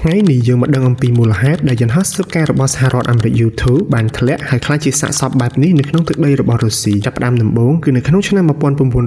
ថ្ងៃនេះយើងមកដឹងអំពីមូលហេតុដែលយន្តហោះស៊ើបការរបស់សហរដ្ឋអាមេរិក U2 បានធ្លាក់ហើយក្លាយជាសាកសពបែបនេះនៅក្នុងទឹកដីរបស់រុស្ស៊ីចាប់ផ្ដើមដំបូងគឺនៅក្នុងឆ្នាំ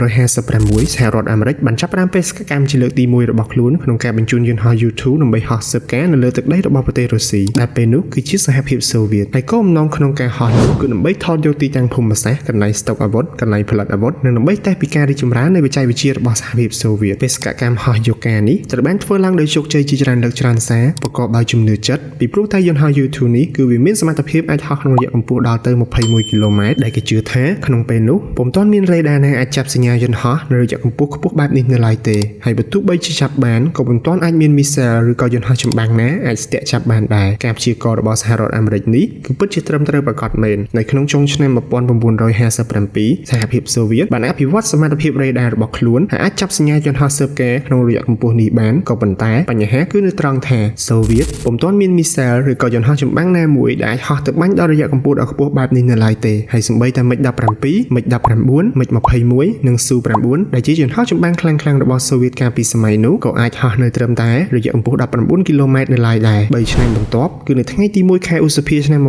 1956សហរដ្ឋអាមេរិកបានចាប់ផ្ដើមបេសកកម្មជាលើកទី1របស់ខ្លួនក្នុងការបញ្ជូនយន្តហោះ U2 ដើម្បីហោះស៊ើបការនៅលើទឹកដីរបស់ប្រទេសរុស្ស៊ីដែលពេលនោះគឺជាសហភាពសូវៀតហើយគោលបំណងក្នុងការហោះនោះគឺដើម្បីថតយកទីតាំងភូមិសាស្ត្រកន្លែងស្តុកអាវុធកន្លែងផលិតអាវុធនិងដើម្បីតេស្តពីការរីកចម្រើននៃបច្ចេកវិទ្យារបស់សហភាពសូវៀតបេសកកម្មហោះយកការនេះត្រូវបានធ្វើឡើងដោយជោគជ័យជាច្រើនលើកច្រើនសារប្រកបដោយជំនឿចិត្តពីព្រោះតែយន្តហោះ U2 នេះគឺវាមានសមត្ថភាពអាចហោះក្នុងរយៈកម្ពស់ដល់ទៅ21គីឡូម៉ែត្រដែលគេជឿថាក្នុងពេលនោះពុំទាន់មានរេដាណាអាចចាប់សញ្ញាយន្តហោះនៅរយៈកម្ពស់ខ្ពស់បែបនេះនៅឡើយទេហើយបើទោះបីជាចាប់បានក៏ពុំទាន់អាចមានមីសែលឬក៏យន្តហោះចម្បាំងណាអាចស្ទាក់ចាប់បានដែរការព្យាករណ៍របស់សហរដ្ឋអាមេរិកនេះគឺពិតជាត្រឹមត្រូវប្រាកដមែននៅក្នុងចុងឆ្នាំ1957សហភាពសូវៀតបានអភិវឌ្ឍសមត្ថភាពរេដារបស់ខ្លួនហើយអាចចាប់សញ្ញាយន្តហោះស៊ើបការក្នុងរយៈកម្ពស់នេះបានក៏ប៉ុន្តែបញ្ហាគឺនៅត្រង់ថាសូវៀតពុំទាន់មានមីសែលឬក៏យន្តហោះចម្បាំងណាមួយដែលអាចហោះទៅបាញ់ដល់រយៈកម្ពស់ដ៏ខ្ពស់បែបនេះនៅឡើយទេហើយសូម្បីតែMiG-17, MiG-19, MiG-21 និង Su-9 ដែលជាយន្តហោះចម្បាំងខ្លាំងៗរបស់សូវៀតកាលពីសម័យនោះក៏អាចហោះនៅត្រឹមតែរយៈកម្ពស់19គីឡូម៉ែត្រនៅឡើយដែរ3ឆ្នាំបន្ទាប់គឺនៅថ្ងៃទី1ខែឧសភាឆ្នាំ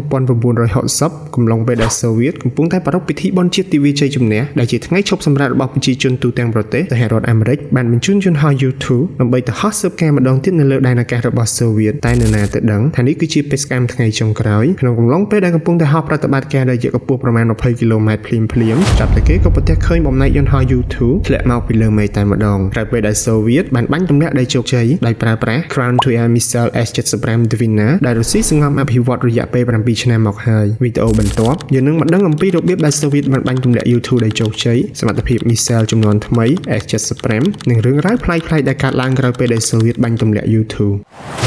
1960កំឡុងពេលដែលសូវៀតកំពុងតែប្រារព្ធពិធីបុណ្យជាតិទិវាជ័យជំនះដែលជាថ្ងៃឈប់សម្រាករបស់ប្រជាជនទូទាំងប្រទេសសហរដ្ឋអាមេរិកបានបញ្ជូនយន្តហោះ U2 ដើម្បីទៅហោះស៊ើបការម្ដងទៀតនៅលើដែនអាកាសរបស់សូវៀតតែនរណាទៅដឹងថានេះគឺជាបេសកកម្មថ្ងៃចុងក្រោយក្នុងកំឡុងពេលដែលកំពុងតែហោះប្រតិបត្តិការរយៈកម្ពស់ប្រមាណ20គីឡូម៉ែត្រភ្លាមចាប់តែគេក៏ប្រទះឃើញបំណែកយន្តហោះ U2 ធ្លាក់មកពីលើមេឃតែម្ដងក្រោយពេលដែលសូវៀតបានបាញ់ទម្លាក់ដោយជោគជ័យដោយប្រើប្រាស់ Ground to Air Missile S-75 Dvina ដែលរុស្ស៊ីសង្ងំអភិវឌ្ឍរយៈពេល7ឆ្នាំមកហើយវីដេអូបន្ទាប់យើងនឹងមកដឹងអំពីរបៀបដែលសូវៀតបានបាញ់ទម្លាក់ U2 ដោយជោគជ័យសមត្ថភាព Missile ចំនួនថ្មី S-75 និងរឿងរ៉ាវប្លែកៗដែលកើតឡើងក្រោយពេលដែលសូវៀតបាញ់ទម្លាក់ U2